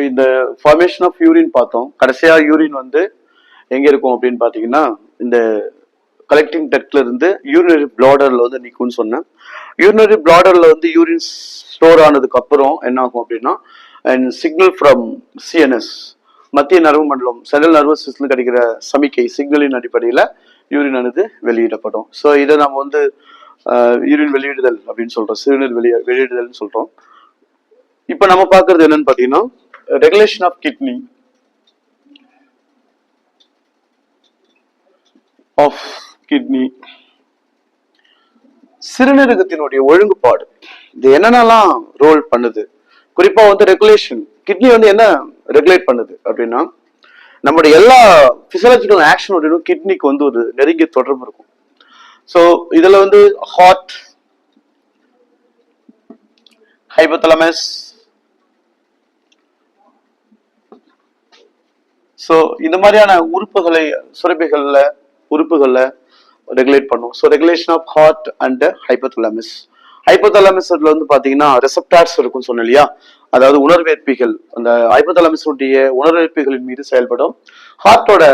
இந்த formation of urine பார்த்தோம். கடைசியா யூரின் வந்து எங்க இருக்கும் அப்படின்னு பாத்தீங்கன்னா இந்த கலெக்டிங் டக்ட்ல இருந்து யூரினரி பிளாடர்ல வந்து நிக்கும்னு சொன்னேன். யூரினரி பிளாடர்ல வந்து யூரின் ஸ்டோர் ஆனதுக்கு அப்புறம் என்ன ஆகும் அப்படின்னா அண்ட் சிக்னல் ஃப்ரம் சிஎன்எஸ் மத்திய நரம்பு மண்டலம் சென்ட்ரல் நர்வஸ் சிஸ்டம் கிடைக்கிற சமிக்கை சிக்னலின் அடிப்படையில யூரின் ஆனது வெளியிடப்படும். ஸோ இதை நம்ம வந்து யூரின் வெளியிடுதல் அப்படின்னு சொல்றோம், சிறுநீர் வெளியிடுதல்னு சொல்றோம். இப்ப நம்ம பாக்குறது என்னன்னு பாத்தீங்கன்னா ரெகுலேஷன் ஆஃப் கிட்னி சிறுநீரகத்தினுடைய ஒழுங்குபாடு இது என்னென்னலாம் ரோல் பண்ணுது, குறிப்பா வந்து ரெகுலேஷன் கிட்னி வந்து என்ன ரெகுலேட் பண்ணுது அப்படின்னா நம்மளுடைய எல்லா பிசியாலஜிக்கல் ஆக்ஷனோடையும் கிட்னிக்கு வந்து ஒரு நெருங்கிய தொடர்பு இருக்கும். ஸோ இதுல வந்து ஹார்ட், ஹைபோதலமஸ், ஸோ இந்த மாதிரியான உறுப்புகளை உறுப்புகள்ல ரெகுலேட் பண்ணும். So regulation of heart and hypothalamus. ஹைபோதலமஸ்ல வந்து பாத்தீங்கன்னா ரெசப்டார்ஸ் இருக்கும் சொன்னேன் இல்லையா, அதாவது உணர்வேற்பிகள். அந்த ஹைபோதலமஸுடைய உணர்வேற்பிகளின் மீது செயல்படும். ஹார்ட்டோட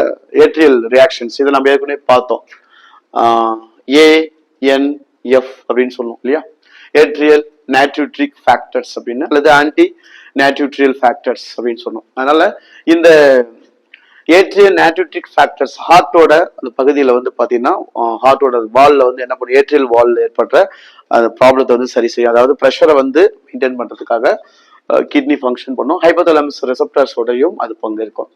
ஏட்ரியல் ரியாக்ஷன்ஸ் இதை நம்ம ஏற்கனவே பார்த்தோம். ஏஎன்எஃப் அப்படின்னு சொல்லுவோம் இல்லையா, ஏட்ரியல் நாட்ரியூட்ரிக் ஃபேக்டர்ஸ் அப்படின்னு, அல்லது ஆன்டி நாட்ரியூட்ரியல் ஃபேக்டர்ஸ் அப்படின்னு சொன்னோம். அதனால இந்த ஏட்ரியல் நாட்ரியூட்ரிக் ஃபேக்டர்ஸ் ஹார்ட்டோட அந்த பகுதியில் வந்து பார்த்தீங்கன்னா ஹார்ட்டோட வால்ல வந்து என்ன பண்ணும், ஏட்ரியல் வால்ல ஏற்படுற அந்த ப்ராப்ளத்தை வந்து சரி செய்யும். அதாவது ப்ரெஷரை வந்து மெயின்டைன் பண்றதுக்காக கிட்னி ஃபங்க்ஷன் பண்ணும். ஹைபோதலமஸ் ரெசப்டர்ஸோடையும் அது பங்கு இருக்கும்.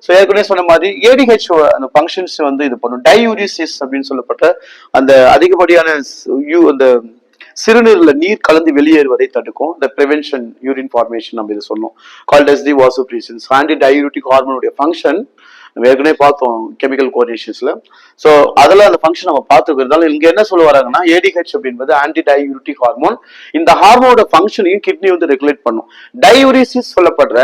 ஸோ ஏற்கனவே சொன்ன மாதிரி ஏடிஹெச் அந்த ஃபங்க்ஷன்ஸ் வந்து இது பண்ணும். டையூரிசிஸ் அப்படின்னு சொல்லப்பட்ட அந்த அதிகப்படியான அந்த சிறுநீர்ல நீர் கலந்து வெளியேறுவதை தடுக்கும். இந்த பிரிவென்ஷன் யூரின் ஃபார்மேஷன் நம்ம இதை சொன்னோம். Called as the வாசோப்ரெசின்ஸ். Anti diuretic ஹார்மோனுடைய function ஏற்கனவே பார்த்தோம் கெமிக்கல் கோஆர்டினேஷன்ஸ்ல. ஸோ அதில் அந்த ஃபங்க்ஷன் நம்ம பார்த்துக்கிறதால இங்க என்ன சொல்ல வராங்கன்னா ஏடிஹெச் அப்படின்றது ஆன்டி டயூரிட்டிக் ஹார்மோன். இந்த ஹார்மோனோட ஃபங்க்ஷனையும் கிட்னி வந்து ரெகுலேட் பண்ணும். டயூரிசிஸ் சொல்லப்படுற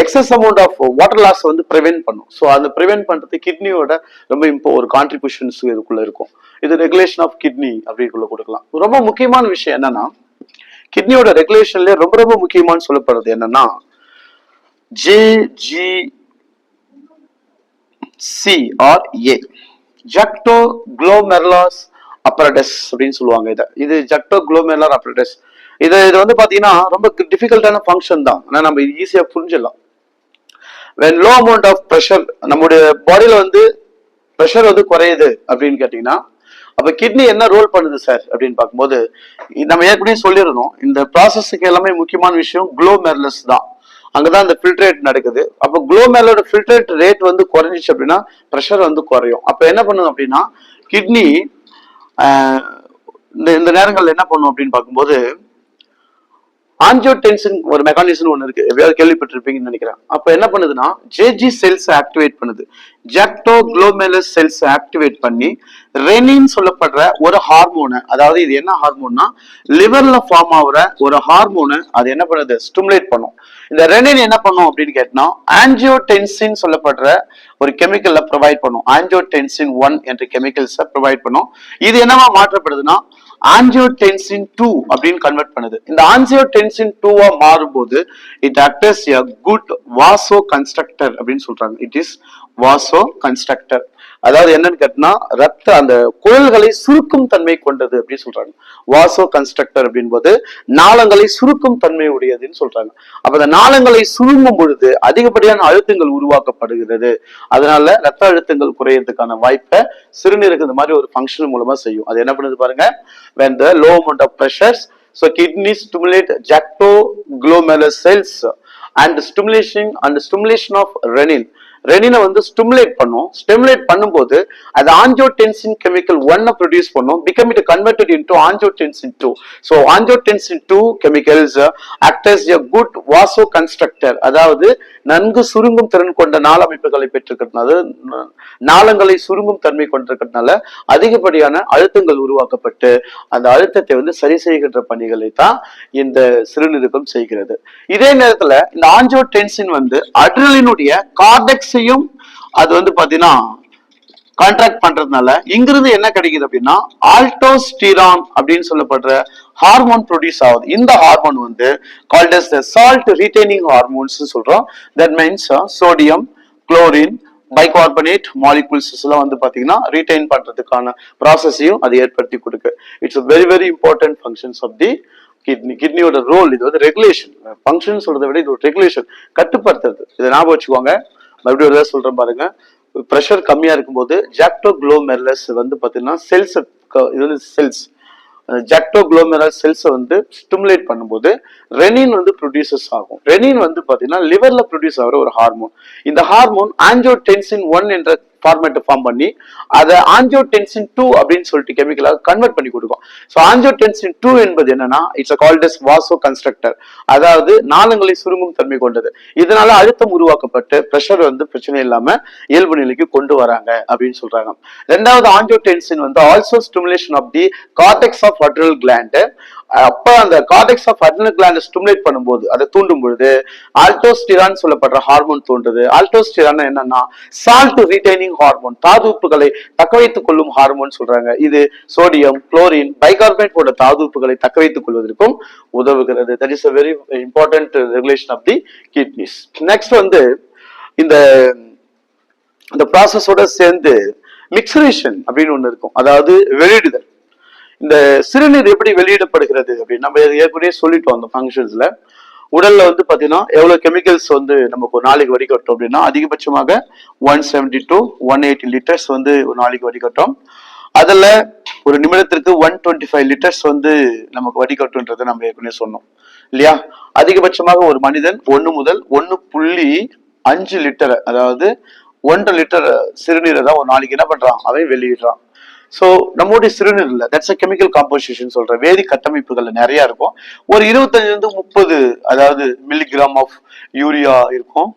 excess amount of water loss வந்து ப்ரிவென்ட் பண்ணும். ஸோ அந்த ப்ரிவென்ட் பண்றது கிட்னியோட ரொம்ப ஒரு கான்ட்ரிபியூஷன்ஸ் இதுக்குள்ள இருக்கும். இது ரெகுலேஷன் ஆஃப் கிட்னி அப்படிக்குள்ள கொடுக்கலாம். ரொம்ப முக்கியமான விஷயம் என்னன்னா கிட்னியோட ரெகுலேஷன்ல ரொம்ப முக்கியமான சொல்லப்படுறது என்னன்னா JGCRA, ஜக்டோக்ளோமெருலஸ் அப்பரடஸ் அப்படின்னு சொல்லுவாங்க. இது ஜக்டோக்ளோமெருலர் அப்பரடஸ். இது வந்து பாத்தீங்கன்னா ரொம்ப டிஃபிகல்ட்டான ஃபங்க்ஷன் தான், ஆனா நம்ம ஈஸியா புரிஞ்சிடலாம். when low amount of pressure நம்முடைய பாடியில வந்து ப்ரெஷர் வந்து குறையுது அப்படின்னு கேட்டீங்கன்னா அப்ப கிட்னி என்ன ரோல் பண்ணுது சார் அப்படின்னு பார்க்கும்போது நம்ம ஏற்கனவே சொல்லியிருந்தோம். இந்த ப்ராசஸுக்கு எல்லாமே முக்கியமான விஷயம் குளோமெருலஸ் தான். அங்கதான் இந்த ஃபில்ட்ரேட் நடக்குது. அப்ப குளோமெருலோட ஃபில்ட்ரேட் ரேட் வந்து குறைஞ்சிச்சு அப்படின்னா ப்ரெஷர் வந்து குறையும். அப்ப என்ன பண்ணும் அப்படின்னா கிட்னி இந்த நேரங்கள்ல என்ன பண்ணும் அப்படின்னு பார்க்கும்போது ஆஞ்சியோடென்சின் ஒரு மெக்கானிசம் ஒன்று இருக்கு, எப்பயாவது கேள்விப்பட்டிருப்பீங்கன்னு நினைக்கிறேன். அப்ப என்ன பண்ணுதுன்னா ஜேஜி செல்ஸ் ஆக்டிவேட் பண்ணுது, ஜக்டோக்ளோமெருலஸ் செல்ஸ் ஆக்டிவேட் பண்ணி ரெனின் சொல்லப்படுற ஒரு ஹார்மோனை, அதாவது இது என்ன ஹார்மோன்னா லிவர்ல ஃபார்ம் ஆகுற ஒரு ஹார்மோனை அது என்ன பண்ணுது, ஸ்டிமுலேட் பண்ணும். இந்த ரெனின் என்ன பண்ணும் அப்படின்னு கேட்டோம்னா ஆஞ்சியோடென்சின் சொல்லப்படுற ஒரு கெமிக்கல்ல ப்ரொவைட் பண்ணும். ஆஞ்சியோடென்சின் 1 என்ற கெமிக்கல்ஸை ப்ரொவைட் பண்ணும். இது என்னவா மாற்றப்படுதுன்னா ஆஞ்சியோடென்சின் 2 அப்படின்னு கன்வெர்ட் பண்ணுது. இந்த ஆஞ்சியோடென்சின் 2 மாறும்போது it acts a good vasoconstrictor அப்படின்னு சொல்றாங்க. It is vasoconstrictor. அதாவது என்னன்னு கேட்டா ரத்த அந்த குழல்களை சுருக்கும் தன்மை கொண்டது அப்படின்னு சொல்றாங்க. வாசோ கன்ஸ்ட்ரக்டர் அப்படின் போது நாளங்களை சுருக்கும் தன்மை உடையதுன்னு சொல்றாங்க. அப்ப அந்த நாளங்களை சுருங்கும் பொழுது அதிகப்படியான அழுத்தங்கள் உருவாக்கப்படுகிறது. அதனால ரத்த அழுத்தங்கள் குறையறதுக்கான வாய்ப்பை சிறுநீரகம் இந்த மாதிரி ஒரு ஃபங்க்ஷன் மூலமா செய்யும். அது என்ன பண்ணுது பாருங்க, when the low amount of pressures, so kidney stimulate jactoglomerulus cells and stimulation of renin. ரெனினை வந்து ஸ்டிமுலேட் பண்ணும். ஸ்டிமுலேட் பண்ணும்போது அது ஆஞ்சியோடென்சின் கெமிக்கல் 1 ப்ரொடியூஸ் பண்ணும். become it converted into angiotensin 2. so angiotensin 2 chemicals act as a good vasoconstrictor, அதாவது நன்கு சுருங்கும் திறன் கொண்ட நாள அமைப்புகளை பெற்றிருக்கிறதுனால நாளங்களை சுருங்கும் தன்மை கொண்டிருக்கிறதுனால அதிகப்படியான அழுத்தங்கள் உருவாக்கப்பட்டு அந்த அழுத்தத்தை வந்து சரி செய்கின்ற பணிகளை தான் இந்த சிறுநீரகம் செய்கிறது. இதே நேரத்துல இந்த ஆஞ்சியோடென்சின் வந்து அட்ரினலினுடைய கார்டெக்ஸையும் அது வந்து பாத்தீங்கன்னா கான்ட்ராக்ட் பண்றதுனால இங்கிருந்து என்ன கிடைக்குது அப்படின்னா ஆல்டோஸ்டிரான் அப்படின்னு சொல்லப்படுற ஹார்மோன் ப்ரொடியூஸ் ஆகுது. இந்த ஹார்மோன் வந்து called as the salt retaining hormones சொல்றோம். That means sodium, chlorine, bicarbonate molecules எல்லாம் வந்து பாத்தீங்கன்னா ரீடைன் பண்றதுக்கான ப்ராசஸையும் அது ஏற்படுத்தி கொடுக்கு. It's very very important functions of the kidney. கிட்னியோட ரோல் இது வந்து ரெகுலேஷன். ஃபங்க்ஷன் சொல்றதை விட இது ஒரு ரெகுலேஷன், கட்டுப்படுத்துறது. இதை ஞாபகம் வச்சுக்கோங்க. மறுபடியும் ஒரு சொல்றேன் பாருங்க. ப்ரெஷர் கம்மியா இருக்கும்போது ஜாக்டோக்ளோமெருலஸ் வந்து பாத்தீங்கன்னா செல்ஸ், இது வந்து செல்ஸ் ஜாக்டோக்ளோமெரல் செல்ஸை வந்து ஸ்டிமுலேட் பண்ணும்போது ரெனின் வந்து ப்ரொடியூசஸ் ஆகும். ரெனின் வந்து பாத்தீங்கன்னா லிவர்ல ப்ரொடியூஸ் ஆகிற ஒரு ஹார்மோன். இந்த ஹார்மோன் ஆஞ்சியோடென்சின் 1 என்ற ஃபார்மேட்டை ஃபார்ம் பண்ணி அதை ஆஞ்சியோடென்சின் 2 அப்படின்னு சொல்லிட்டு கெமிக்கலாக கன்வெர்ட் பண்ணி கொடுக்கும். ஸோ ஆஞ்சியோடென்சின் 2 என்பது என்னன்னா இட்ஸ் கால்ட் அஸ் வாசோ கன்ஸ்ட்ரக்டர், அதாவது நாளங்களை சுருங்கும் தன்மை கொண்டது. இதனால அழுத்தம் உருவாக்கப்பட்டு பிரஷர் வந்து பிரச்சனை இல்லாம இயல்பு நிலைக்கு கொண்டு வராங்க அப்படின்னு சொல்றாங்க. ரெண்டாவது ஆஞ்சியோடென்சின் வந்து also stimulation of the cortex of adrenal gland. அப்ப அந்த cortex of adrenal gland stimulate பண்ணும்போது, அதை தூண்டும் பொழுது ஆல்டோஸ்டிரான் சொல்லப்படுற ஹார்மோன் தோன்றுது. ஆல்டோஸ்டிரான் என்னன்னா சால்ட் ரீடைனிங் ஹார்மோன், தாதுப்புகளை தக்க வைத்துக் கொள்ளும் ஹார்மோன் சொல்றாங்க. இது சோடியம், குளோரின், பைகார்பனேட் போன்ற தாதுப்புகளை தக்க வைத்துக் கொள்வதற்கும் உதவுகிறது. That is a very important regulation of the kidneys. Next வந்து இந்த ப்ராசஸோட சேர்ந்து மிக்சரேஷன் அப்படின்னு ஒண்ணு இருக்கும், அதாவது வெளியிடுதல். இந்த சிறுநீர் எப்படி வெளியிடப்படுகிறது அப்படின்னு நம்ம ஏற்கனவே சொல்லிட்டோம். அந்த ஃபங்க்ஷன்ஸ்ல உடல்ல வந்து பாத்தீங்கன்னா எவ்வளவு கெமிக்கல்ஸ் வந்து நமக்கு ஒரு நாளைக்கு வடிகட்டும் அப்படின்னா அதிகபட்சமாக 170 to 180 லிட்டர்ஸ் வந்து ஒரு நாளைக்கு வடிகட்டும். அதுல ஒரு நிமிடத்திற்கு 125 லிட்டர்ஸ் வந்து நமக்கு வடிகட்டுன்றதை நம்ம ஏற்கனவே சொன்னோம் இல்லையா. அதிகபட்சமாக ஒரு மனிதன் 1 முதல் 1.5 லிட்டர், அதாவது 1.5 லிட்டர் சிறுநீரை தான் ஒரு நாளைக்கு என்ன பண்றான், அவன் வெளியிடுறான். ஸோ நம்மளுடைய சிறுநீர்ல தட்ஸ் கெமிக்கல் காம்போசிஷன் சொல்ற வேதி கட்டமைப்புகள் நிறைய இருக்கும். ஒரு 25 to 30 அதாவது மில்லிகிராம் ஆஃப் யூரியா இருக்கும்.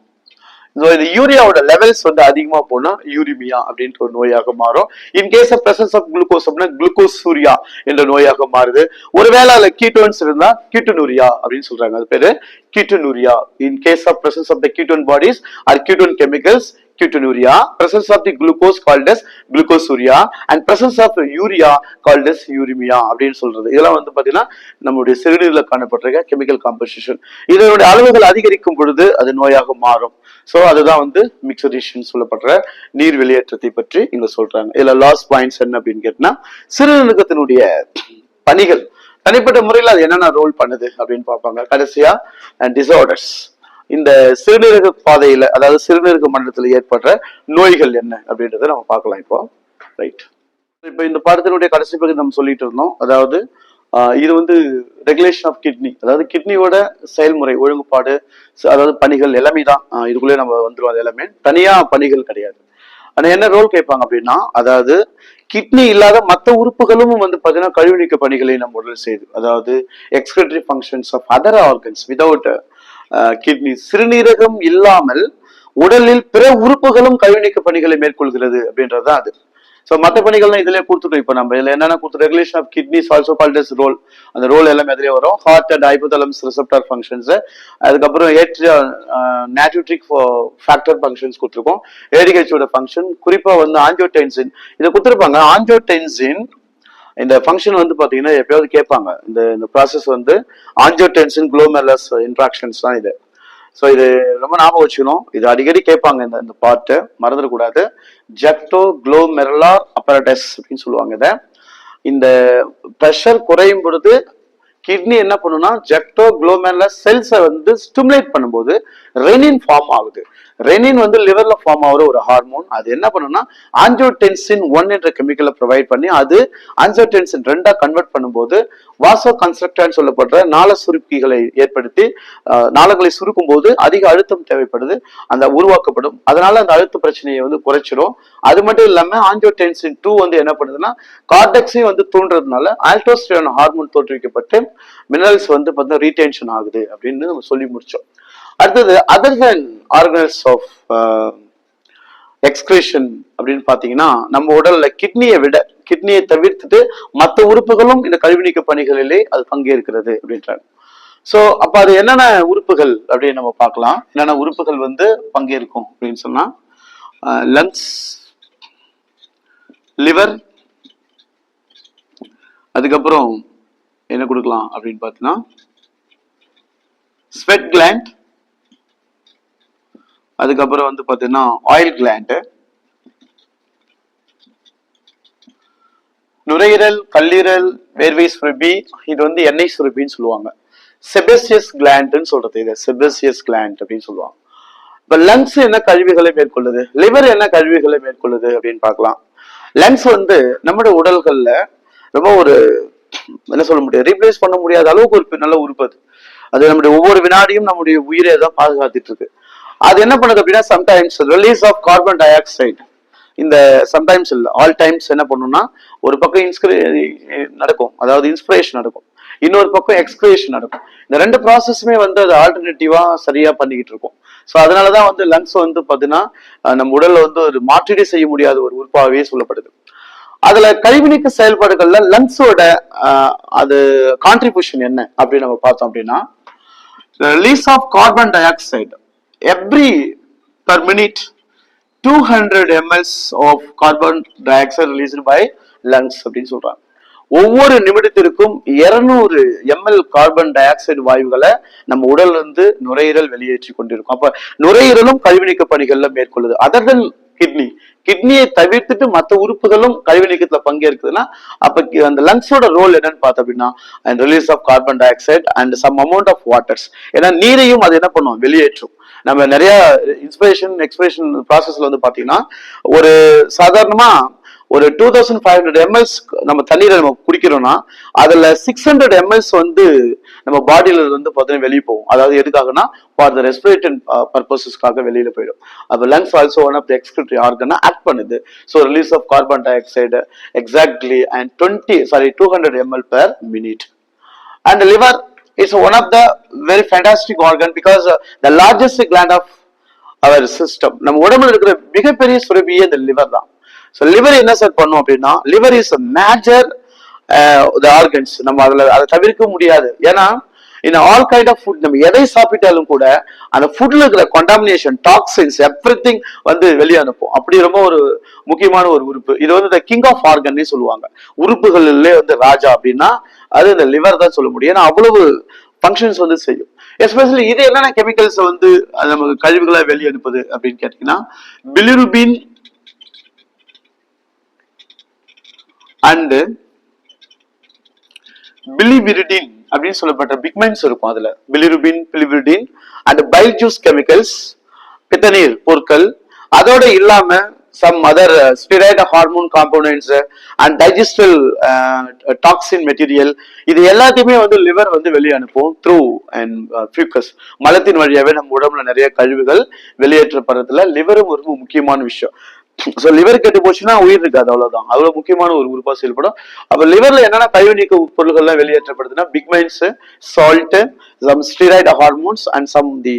இந்த யூரியாவோட லெவல்ஸ் வந்து அதிகமா போனா யூரிமியா அப்படின்ற ஒரு நோயாக மாறும். In case of presence of glucose அப்படின்னா குளுக்கோசூரியா என்ற நோயாக மாறுது. ஒருவேளை அதுல கீட்டோன்ஸ் இருந்தா கீட்டோனூரியா அப்படின்னு சொல்றாங்க, அது பேரு ketonuria. In case of presence of the ketone bodies or ketone chemicals ketonuria, presence of the glucose called as glucosuria and presence of urea called as uremia அப்படின்னு சொல்றது. இதெல்லாம் வந்து பாத்தீங்கன்னா நம்முடைய சிறுநீர்ல காணப்படுற கெமிக்கல் காம்போசிஷன். இதனுடைய அளவுகள் அதிகரிக்கும் பொழுது அது நோயாக மாறும். சோ அதுதான் வந்து மிக்சரேஷன் சொல்லப்படுற நீர் வெளியேற்றத்தை பற்றி இங்க சொல்றாங்க. இதுல லாஸ்ட் பாயிண்ட்ஸ் என்ன அப்படின்னு கேட்டா சிறுநீரகத்தினுடைய பணிகள் தனிப்பட்ட முறையில் அது என்னென்ன ரோல் பண்ணுது அப்படின்னு பார்ப்பாங்க. கடைசியா டிசார்டர்ஸ், இந்த சிறுநீரக பாதையில அதாவது சிறுநீரக மண்டலத்தில் ஏற்படுற நோய்கள் என்ன அப்படின்றத நம்ம பார்க்கலாம் இப்போ. ரைட், இப்போ இந்த பாடத்தினுடைய கடைசி பகுதி நம்ம சொல்லிட்டு இருந்தோம். அதாவது இது வந்து ரெகுலேஷன் ஆஃப் கிட்னி, அதாவது கிட்னியோட செயல்முறை ஒழுங்குபாடு, அதாவது பணிகள் எல்லாமே தான் இதுக்குள்ளே நம்ம வந்துருவோம். அது எல்லாமே தனியா பணிகள் கிடையாது. ஆனா என்ன ரோல் கேட்பாங்க அப்படின்னா, அதாவது கிட்னி இல்லாத மற்ற உறுப்புகளும் வந்து பாத்தீங்கன்னா கழிவு நீக்க பணிகளை நம்ம உடல் செய்யுது. அதாவது excretory functions of other organs without kidney. சிறுநீரகம் இல்லாமல் உடலில் பிற உறுப்புகளும் கழிவு நீக்க பணிகளை மேற்கொள்கிறது அப்படின்றதுதான் அது. ஸோ மற்ற பணிகள்லாம் இதுலயே கொடுத்துட்டோம். இப்போ நம்ம இதுல என்னென்ன கொடுத்து regulation of kidneys also called as role. அந்த ரோல் எல்லாம் எதிரே வரும். Heart and hypothalamus receptor functions, அதுக்கப்புறம் நேட்ரிட்ரிக் ஃபேக்டர் ஃபங்க்ஷன்ஸ் கொடுத்துருக்கோம். ஏடிஹெச்சோட ஃபங்க்ஷன், குறிப்பா வந்து ஆஞ்சியோடென்சின் இதை கொடுத்துருப்பாங்க. ஆஞ்சியோடென்சின் இந்த ஃபங்க்ஷன் வந்து பாத்தீங்கன்னா எப்பயாவது கேட்பாங்க. இந்த ப்ராசஸ் வந்து ஆஞ்சியோடென்சின் குளோமெருலஸ் இன்ட்ராக்ஷன்ஸ் தான் இது. ஸோ இது ரொம்ப ஞாபகம் வச்சுக்கணும். இது அடிக்கடி கேட்பாங்க. இந்த பார்ட்டு மறந்துடக்கூடாது. ஜாக்டோக்ளோமெருலார் அப்பரேட்டஸ் அப்படின்னு சொல்லுவாங்க இதை. இந்த ப்ரெஷர் குறையும் பொழுது கிட்னி என்ன பண்ணுன்னா ஜாக்டோக்ளோமெருலர் செல்ஸை வந்து ஸ்டிமுலேட் பண்ணும்போது ரெனின் ஃபார்ம் ஆகுது. ரெனின் வந்து லிவர்ல ஃபார்ம் ஆகிற ஒரு ஹார்மோன். அது என்ன பண்ணுன்னா ஆஞ்சியோடென்சின் 1 என்ற கெமிக்கலை ப்ரொவைட் பண்ணி அது ஆஞ்சியோடென்சின் 2 கன்வெர்ட் பண்ணும்போது வாசோ கன்ஸ்ட்ரக்டர் சொல்லப்படுற நாள சுருக்கிகளை ஏற்படுத்தி நாளங்களை சுருக்கும் போது அதிக அழுத்தம் தேவைப்படுது, அந்த உருவாக்கப்படும். அதனால அந்த அழுத்த பிரச்சனையை வந்து குறைச்சிடும். அது மட்டும் இல்லாம ஆஞ்சியோடென்சின் 2 வந்து என்ன பண்ணுதுன்னா கார்டெக்ஸையும் வந்து தூண்டுறதுனால ஆல்டோஸ்டிரான் ஹார்மோன் தோற்றுவிக்கப்பட்டு மினரல்ஸ் வந்து பார்த்தீங்கன்னா ரீடென்ஷன் ஆகுது அப்படின்னு நம்ம சொல்லி முடிச்சோம். அடுத்தது other then organs of excretion அப்படின்னு பாத்தீங்கன்னா நம்ம உடல்ல கிட்னியை தவிர்த்துட்டு மற்ற உறுப்புகளும் இந்த கழிவு நீக்க பணிகளிலே அது பங்கேற்கிறது அப்படின்றாங்க. சோ அப்ப அது என்னென்ன உறுப்புகள் அப்படின்னு நம்ம பார்க்கலாம். என்னென்ன உறுப்புகள் வந்து பங்கேற்கும் அப்படின்னு சொன்னா லங்ஸ், லிவர், அதுக்கப்புறம் என்ன கொடுக்கலாம் அப்படின்னு பார்த்தீங்கன்னா ஸ்வெட் கிளாண்ட், அதுக்கப்புறம் வந்து பார்த்தீங்கன்னா ஆயில் கிளாண்ட், நுரையீரல், கல்லீரல், வேர்வை சுரப்பி, இது வந்து எண்ணெய் சுரப்பின்னு சொல்லுவாங்க. செபேசியஸ் கிளாண்ட்னு சொல்றது, இது செபேசியஸ் கிளாண்ட் அப்படின்னு சொல்லுவாங்க. இப்ப லங்ஸ் என்ன கழிவுகளை மேற்கொள்ளுது, லிவர் என்ன கழிவுகளை மேற்கொள்ளுது அப்படின்னு பார்க்கலாம். லங்ஸ் வந்து நம்முடைய உடல்கள்ல ரொம்ப ஒரு என்ன சொல்ல முடியாது, ரீப்ளேஸ் பண்ண முடியாத அளவுக்கு ஒரு நல்ல உறுப்பு அது. அது நம்முடைய ஒவ்வொரு வினாடியும் நம்முடைய உயிரை தான் பாதுகாத்துட்டு இருக்கு. அது என்ன பண்ணுது அப்படின்னா sometimes release of carbon dioxide, இந்த சம்டைம்ஸ் இல்ல ஆல் டைம்ஸ் என்ன பண்ணும்னா ஒரு பக்கம் நடக்கும், அதாவது இன்ஸ்பிரேஷன் நடக்கும், இன்னொரு பக்கம் எக்ஸ்பிரேஷன் நடக்கும். இந்த ரெண்டு ப்ராசஸுமே வந்து அது ஆல்டர்னேட்டிவா சரியா பண்ணிக்கிட்டு இருக்கும். ஸோ அதனாலதான் வந்து லங்ஸ் வந்து பாத்தீங்கன்னா நம்ம உடல்ல வந்து ஒரு மாற்றீடு செய்ய முடியாத ஒரு உறுப்பாகவே சொல்லப்படுது. அதுல கழிவுநீக்க செயல்பாடுகள்ல லங்ஸோட அது கான்ட்ரிபியூஷன் என்ன அப்படின்னு நம்ம பார்த்தோம் அப்படின்னா release of carbon dioxide every per minute 200 ml of carbon dioxide released by lungs அப்படின்னு சொல்றாங்க. ஒவ்வொரு நிமிடத்திற்கும் 200 ml கார்பன் டை ஆக்சைடு வாயுகளை நம்ம உடல்ல இருந்து நுரையீரல் வெளியேற்றி கொண்டிருக்கும். அப்ப நுரையீரலும் கழிவுநீக்க பணிகள்ல மேற்கொள்ளுது. அதர் தென் கிட்னியை தவிர்த்துட்டு மற்ற உறுப்புகளும் கழிவு நீக்கத்துல பங்கேற்குதுன்னா அப்ப அந்த லங்ஸோட ரோல் என்னன்னு பார்த்தோம் அப்படின்னா and release of carbon dioxide and some amount of waters, ஏன்னா நீரையும் அது என்ன பண்ணும், வெளியேற்றும். நம்ம நிறைய இன்ஸ்பிரேஷன் எக்ஸ்பிரேஷன் ப்ராசஸ்ல வந்து பாத்தீங்கன்னா ஒரு சாதாரணமா ஒரு 2500 ml நம்ம தண்ணீரை நம்ம குடிக்கிறோம்னா அதுல 600 ml வந்து நம்ம பாடியில வந்து பார்த்தீங்கன்னா வெளியே போகும். அதாவது எதுக்காகனா ஃபார் த ரெஸ்பிரேட்டரி பர்பஸஸ்க்காக வெளியில போயிடும். அப்ப lungs also one of the excretory ஆர்கனா ஆக்ட் பண்ணுது. So release of carbon dioxide exactly and 200 ml per minute. And the liver is one of the very fantastic organ because the largest gland of our system. நம்ம உடம்புல இருக்கிற மிகப்பெரிய சுரப்பியே இந்த liver தான். So liver என்ன sir பண்ணும் அப்படின்னா liver is major organs. நம்ம அதை தவிர்க்க முடியாது. ஏன்னா in all kind of food நம்ம எதை சாப்பிட்டாலும் கூட அந்த ஃபுட்ல இருக்கிற கண்டாமினேஷன் டாக்ஸின்ஸ் எவ்ரிதிங் வந்து வெளியே அனுப்பும். அப்படி ரொம்ப ஒரு முக்கியமான ஒரு உறுப்பு. இது வந்து கிங் ஆஃப் ஆர்கன் சொல்லுவாங்க. உறுப்புகளிலே வந்து ராஜா அப்படின்னா அது இந்த லிவர் தான் சொல்ல முடியும். ஏன்னா அவ்வளவு ஃபங்க்ஷன்ஸ் வந்து செய்யும். எஸ்பெஷலி இது என்னென்ன கெமிக்கல்ஸ் வந்து நமக்கு கழிவுகளை வெளியே அனுப்புது அப்படின்னு கேட்டீங்கன்னா பிலிருபின் அண்ட் பிலிவிரிடின் அப்படின்னு சொல்லப்பட்ட பிக்மெண்ட்ஸ் இருக்கும். அதுல bilirubin, biliverdin and bile juice chemicals, பித்தநீர் பொருட்கள், அதோட இல்லாம some other steroid hormone components and digestive toxin material, இது எல்லாத்தையுமே வந்து லிவர் வந்து வெளியே அனுப்பும் த்ரூ அண்ட் ஃபியூக்கஸ். மலத்தின் வழியாவே நம்ம உடம்புல நிறைய கழிவுகள் வெளியேற்றப்படுறதுல லிவரும் ஒரு முக்கியமான விஷயம். ஸோ லிவர் கெட்டு போச்சுன்னா உயிர் இருக்காது, அவ்வளவுதான். அவ்வளவு முக்கியமான ஒரு உறுப்பா செயல்படும். அப்ப லிவர்ல என்னென்ன கழிவு நீக்க பொருட்கள்லாம் வெளியேற்றப்படுதுன்னா pigments, salt, some steroid hormones and some the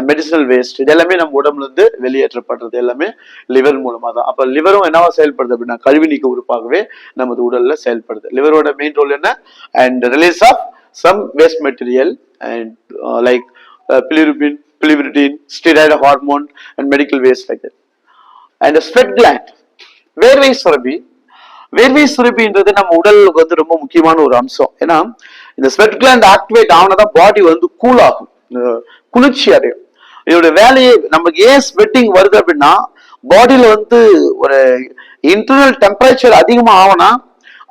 medicinal waste, இது எல்லாமே நம்ம உடம்புல இருந்து வெளியேற்றப்படுறது எல்லாமே லிவர் மூலமா தான். அப்ப லிவரும் என்னவா செயல்படுது அப்படின்னா கழிவு நீக்க உறுப்பாகவே நமது உடல்ல செயல்படுது. லிவரோட மெயின் ரோல் என்ன and release of some waste material and like bilirubin, biliverdin, steroid hormone and medical waste like that. And sweat gland, வேர்வை சுரப்பி. வேர்வை சுரப்பின்றது நம்ம உடலுக்கு வந்து ரொம்ப முக்கியமான ஒரு அம்சம். ஏன்னா இந்த ஸ்வெட் கிளாண்ட் ஆக்டிவேட் ஆனதான் பாடி வந்து கூல் ஆகும், குளிர்ச்சி அடையும். இதோட வேலையை நமக்கு ஏன் ஸ்வெட்டிங் வருது அப்படின்னா பாடியில வந்து ஒரு இன்டர்னல் டெம்பரேச்சர் அதிகமா ஆகும்னா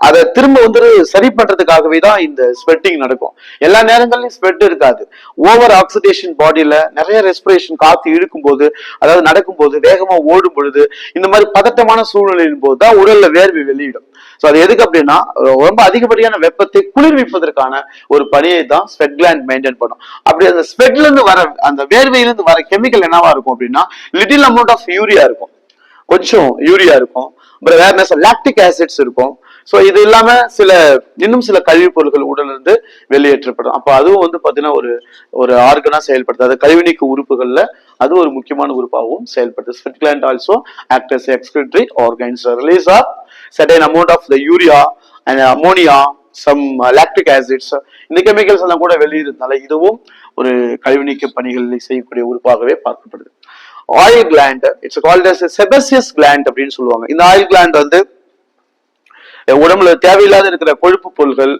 அதை திரும்ப வந்து சரி பண்றதுக்காகவே தான் இந்த ஸ்வெட்டிங் நடக்கும். எல்லா நேரங்கள்லயும் ஸ்வெட் இருக்காது. ஓவர் ஆக்சிடேஷன் பாடியில நிறைய ரெஸ்பிரேஷன் காத்து இழுக்கும் போது, அதாவது நடக்கும் போது, வேகமா ஓடும் பொழுது, இந்த மாதிரி பதட்டமான சூழ்நிலையின் போது தான் உடல்ல வேர்வை வெளியிடும். ஸோ அது எதுக்கு அப்படின்னா ரொம்ப அதிகப்படியான வெப்பத்தை குளிர்விப்பதற்கான ஒரு பணியை தான் ஸ்வெட் கிளாண்ட் மெயின்டைன் பண்ணும். அப்படி அந்த ஸ்வெட்ல இருந்து வர அந்த வேர்வையிலிருந்து வர கெமிக்கல் என்னவா இருக்கும் அப்படின்னா லிட்டில் அமௌண்ட் ஆஃப் யூரியா இருக்கும், கொஞ்சம் யூரியா இருக்கும், வேற லாக்டிக் ஆசிட்ஸ் இருக்கும். ஸோ இது இல்லாம இன்னும் சில கழிவுப் பொருட்கள் உடல்ல இருந்து வெளியேற்றப்படும். அப்போ அதுவும் வந்து பாத்தீங்கன்னா ஒரு ஆர்கனா செயல்படுது. அது கழிவு நீக்க உறுப்புகள்ல அது ஒரு முக்கியமான உறுப்பாகவும் செயல்படுது. Sweat gland also act as excretory organs, release of certain amount of the urea and ammonia, some lactic acids, இந்த கெமிக்கல்ஸ் எல்லாம் கூட வெளியிடுறதுனால இதுவும் ஒரு கழிவு நீக்க பணிகளை செய்யக்கூடிய உறுப்பாகவே பார்க்கப்படுது. Oil gland, it's called as sebaceous gland அப்படின்னு சொல்லுவாங்க. இந்த ஆயில் கிளாண்ட் வந்து உடம்புல தேவையில்லாத இருக்கிற கொழுப்பு பொருள்கள்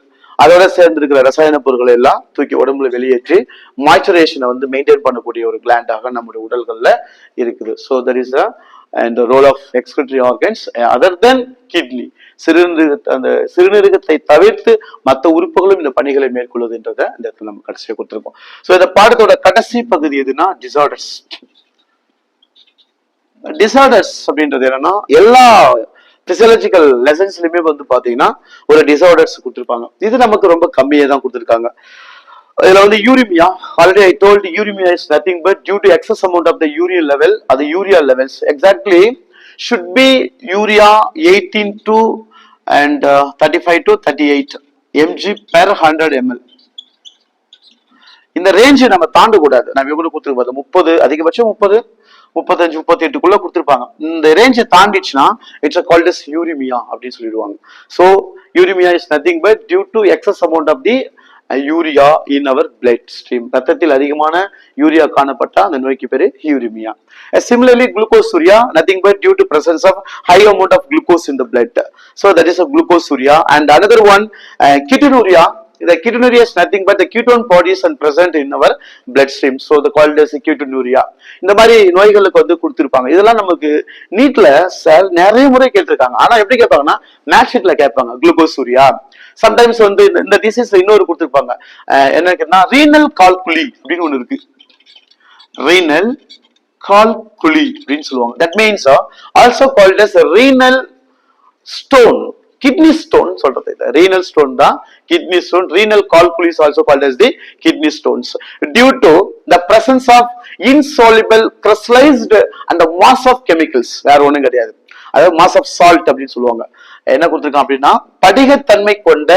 அதோட சேர்ந்து இருக்கிற ரசாயன பொருட்களை எல்லாம் தூக்கி உடம்புல வெளியேற்றி மாய்ச்சரைசேஷனை வந்து மெயின்டைன் பண்ணக்கூடிய ஒரு கிளாண்டாக நம்முடைய உடல்கள்ல இருக்குது. So that is the role of excretory organs other than kidney. அந்த சிறுநீரகத்தை தவிர்த்து மற்ற உறுப்புகளும் இந்த பணிகளை மேற்கொள்வதுன்றத இந்த இடத்துல நம்ம கடைசியாக கொடுத்துருக்கோம். ஸோ இந்த பாடத்தோட கடைசி பகுதி எதுனா டிசார்டர்ஸ். டிசார்டர்ஸ் அப்படின்றது என்னன்னா எல்லா பிசியாலஜிக்கல் லெசன்ஸ்லயுமே வந்து பாத்தீங்கன்னா ஒரு டிசார்டர்ஸ் கொடுத்துருப்பாங்க. இது நமக்கு ரொம்ப கம்மியா தான் கொடுத்துருக்காங்க. இதுல வந்து uraemia, already I told uraemia is nothing but due to excess amount of the urea level, அது urea levels exactly should be urea 18 to and 35 to 38 mg per 100 ml. இந்த ரேஞ்ச் நம்ம தாண்டக்கூடாது. நம்ம எவ்வளவு கொடுத்துருப்போம் 30, அதிகபட்சம் 30, 35, 38க்குள்ள கொடுத்துருப்பாங்க. இந்த ரேஞ்சை தாண்டிச்சுன்னா இட்ஸ் கால்ட் அஸ் யூரிமியா அப்படின்னு சொல்லிடுவாங்க. So uraemia is nothing but due to excess amount of the urea in our bloodstream. ரத்தத்தில் அதிகமான யூரியா காணப்பட்ட அந்த நோய்க்கு பேரு uraemia. Similarly, glucosuria, nothing but due to presence of high amount of glucose in the blood. So that is a glucosuria. And another one, ketonuria. The ketonuria is nothing but the ketone bodies and present in our bloodstream. So the called as ketonuria. இந்த மாதிரி நோய்களுக்கு வந்து கொடுத்திருப்பாங்க. இதெல்லாம் நமக்கு நீட்ல நிறைய முறை கேட்டிருக்காங்க. ஆனா எப்படி கேட்பாங்கன்னா மேத்ஸ் ஷீட்ல கேட்பாங்க குளுக்கோசூரியா. சம்டைம்ஸ் வந்து இந்த டிசீஸ்ல இன்னொரு கொடுத்திருப்பாங்க. என்ன கேட்டா ரீனல் கால்குலி அப்படின்னு ஒண்ணு இருக்கு. ரீனல் கால்குலி அப்படின்னு சொல்லுவாங்க. That means also called as renal stone. Kidney stone சொல்றது இது. Renal stone தான் kidney stone. Renal calculi is also called as the kidney stones due to the presence of insoluble crystallized and the mass of chemicals. வேற ஒண்ணும் கிடையாது. அதாவது mass of salt அப்படின்னு சொல்லுவாங்க. என்ன கொடுத்திருக்கான் அப்படின்னா படிகத்தன்மை கொண்ட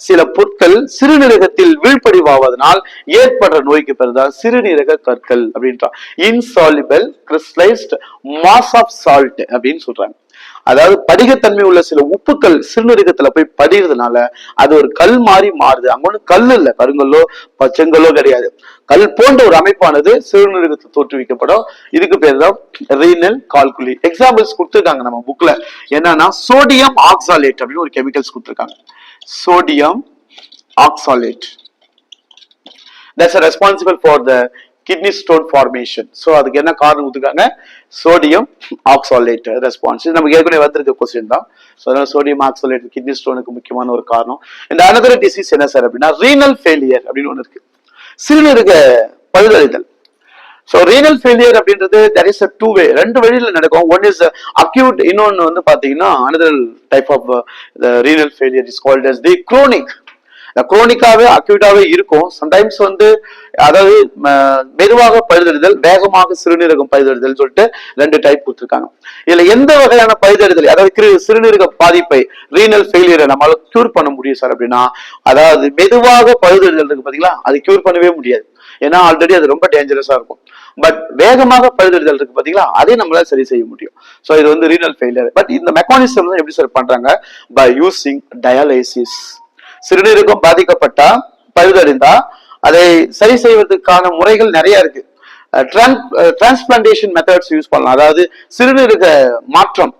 சில பொருட்கள் சிறுநீரகத்தில் வீழ்படிவாவதனால் ஏற்படுற நோய்க்கு பெறுதான் சிறுநீரக கற்கள் அப்படின்றான். Insoluble crystallised mass of salt அப்படின்னு சொல்றாங்க. அதாவது படிகத்தன்மை உள்ள சில உப்புக்கள் சிறுநீரகத்துல போய் படிகிறதுனால அது ஒரு கல் மாதிரி மாறுது. அங்க ஒண்ணு கல் இல்ல, கருங்கல்லோ செங்கல்லோ கிடையாது. கல் போன்ற ஒரு அமைப்பானது சிறுநீரகத்தில் தோற்றுவிக்கப்படும். இதுக்கு பேர் தான் ரீனல் கால்குலி. எக்ஸாம்பிள்ஸ் கொடுத்துருக்காங்க நம்ம புக்ல. என்னன்னா சோடியம் ஆக்சாலேட் அப்படின்னு ஒரு கெமிக்கல்ஸ் கொடுத்துருக்காங்க. Sodium oxalate that's responsible for the kidney stone formation. So அதுக்கு என்ன காரணம் கொடுத்துருக்காங்க? Sodium oxalate response. இது நமக்கு ஏற்கனவே வந்திருக்க கொஸ்டின் தான். ஸோ அதனால சோடியம் ஆக்சாலேட் கிட்னி ஸ்டோனுக்கு முக்கியமான ஒரு காரணம். இந்த அனதர் டிசீஸ் என்ன சார் அப்படின்னா ரீனல் ஃபெயிலியர் அப்படின்னு ஒன்று இருக்கு. சிறுநீரக பழுதடைதல். ஸோ ரீனல் ஃபெயிலியர் அப்படின்றது there is a two way, ரெண்டு வழியில நடக்கும். ஒன் இஸ் அக்யூட், இன்னொன்னு வந்து பாத்தீங்கன்னா another type of renal failure is called as the chronic. குரோனிக்காவே அக்யூட்டாவே இருக்கும். சம்டைம்ஸ் வந்து அதாவது மெதுவாக பழுதறிதல், வேகமாக சிறுநீரகம் பழுதறிதல் சொல்லிட்டு ரெண்டு டைப் கொடுத்துருக்காங்க. இதுல எந்த வகையான பழுதறிதல், அதாவது சிறுநீரக பாதிப்பை ரீனல் ஃபெயிலியரை நம்மளால கியூர் பண்ண முடியும் சார் அப்படின்னா, அதாவது மெதுவாக பழுதறிதல் இருக்கு பாத்தீங்களா, அது கியூர் பண்ணவே முடியாது. ஏன்னா ஆல்ரெடி அது ரொம்ப டேஞ்சரஸா இருக்கும். பட் வேகமாக பழுதறிதல் இருக்கு பாத்தீங்களா, அதே நம்மளால சரி செய்ய முடியும். ஸோ இது வந்து ரீனல் ஃபெயிலியர். பட் இந்த மெக்கானிசம் எப்படி சார் பண்றாங்க? By using dialysis. சிறுநீரகம் பாதிக்கப்பட்டா பழுதறிந்தா அதை சரி செய்வதற்கான முறைகள் நிறைய இருக்கு. டிரான்ஸ்பிளான்டேஷன் மெத்தட்ஸ் யூஸ் பண்ணலாம். அதாவது சிறுநீரக மாற்றம்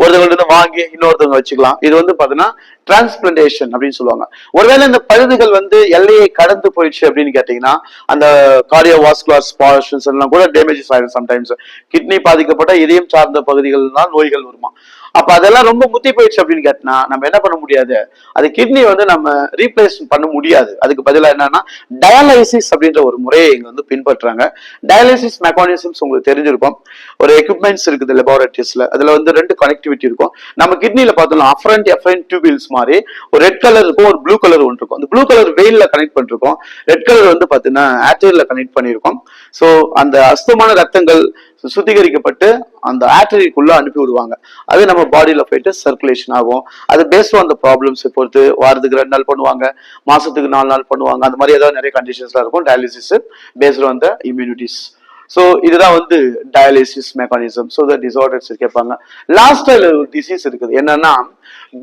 ஒருத்தவங்க வாங்கி இன்னொருத்தவங்க வச்சுக்கலாம். இது வந்து பாத்தீங்கன்னா டிரான்ஸ்பிளான்டேஷன் அப்படின்னு சொல்லுவாங்க. ஒருவேளை இந்த பழுதுகள் வந்து எல்லையை கடந்து போயிடுச்சு அப்படின்னு கேட்டீங்கன்னா அந்த கார்டியோவாஸ்குலர் ஸ்பாஷன்ஸ் எல்லாம் கூட டேமேஜஸ் ஆயிடும். சம்டைம்ஸ் கிட்னி பாதிக்கப்பட்ட இதயம் சார்ந்த பகுதிகள் தான் நோய்கள் வருமா. அப்ப அதெல்லாம் ரொம்ப முத்தி போயிடுச்சு அப்படின்னு கேட்டா நம்ம என்ன பண்ண முடியாது, அது கிட்னி வந்து நம்ம ரீப்ளேஸ் பண்ண முடியாது. அதுக்கு பதிலாக என்னன்னா டயாலிசிஸ் அப்படின்ற ஒரு முறையை இங்க வந்து பின்பற்றாங்க. டயாலிசிஸ் மெக்கானிசம்ஸ் உங்களுக்கு தெரிஞ்சிருக்கும். ஒரு எக்யூப்மெண்ட்ஸ் இருக்குது லெபார்டரிஸ்ல. அதுல வந்து ரெண்டு கனெக்டிவிட்டி இருக்கும். நம்ம கிட்னில பார்த்தோம்னா அஃபரண்ட் எஃபரண்ட் டியூபிள்ஸ் மாதிரி ஒரு ரெட் கலர் இருக்கும், ஒரு ப்ளூ கலர் ஒன்று இருக்கும். அந்த ப்ளூ கலர் வெயில்ல கனெக்ட் பண்ணிருக்கோம், ரெட் கலர் வந்து பாத்தீங்கன்னா ஆர்டரியில கனெக்ட் பண்ணிருக்கோம். ஸோ அந்த அசுத்தமான ரத்தங்கள் சுத்திகரிக்கப்பட்டு அந்த ஆர்டரிக்குள்ள அனுப்பி விடுவாங்க. அது நம்ம பாடியில போயிட்டு சர்க்குலேஷன் ஆகும். அது பேஸ்ட் ஆன் த ப்ராப்ளம்ஸ் பொறுத்து வாரத்துக்கு 2 நாள் பண்ணுவாங்க, மாசத்துக்கு 4 நாள் பண்ணுவாங்க. அந்த மாதிரி ஏதாவது நிறைய கண்டிஷன்ஸ்லாம் இருக்கும். Dialysis based on the immunities. So இதுதான் வந்து dialysis mechanism. So the disorders கேட்பாங்க. லாஸ்ட் டிசீஸ் இருக்குது என்னன்னா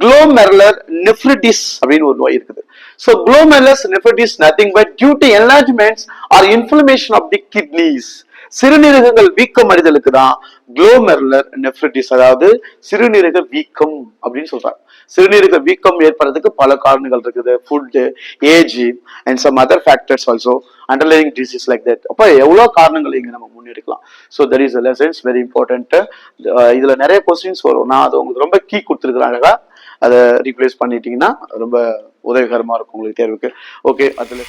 குளோமெருலர் நெஃப்ரிட்டிஸ் அப்படின்னு ஒரு நோய் இருக்குது. So glomerular nephritis nothing but due to enlargements or inflammation of the kidneys. சிறுநீரகங்கள் வீக்கம் அடைதலுக்கு தான் குளோமெருலர் நெஃப்ரைட்டிஸ், அதாவது சிறுநீரக வீக்கம் அப்படின்னு சொல்றாங்க. சிறுநீரக வீக்கம் ஏற்படுறதுக்கு பல காரணங்கள் இருக்குது. Food, age and some other factors also, underlying disease like that. அப்ப எவ்வளவு காரணங்கள் இங்க நம்ம முன்னெடுக்கலாம். So that is lessons very important. இதுல நிறைய கொஸ்டின்ஸ் வரும். நான் அது உங்களுக்கு ரொம்ப கீ கொடுத்துருக்கிறேன். அழகா அதை ரீப்ளேஸ் பண்ணிட்டீங்கன்னா ரொம்ப உதவிகரமா இருக்கும் உங்களுக்கு தேர்வுக்கு. ஓகே, அதுல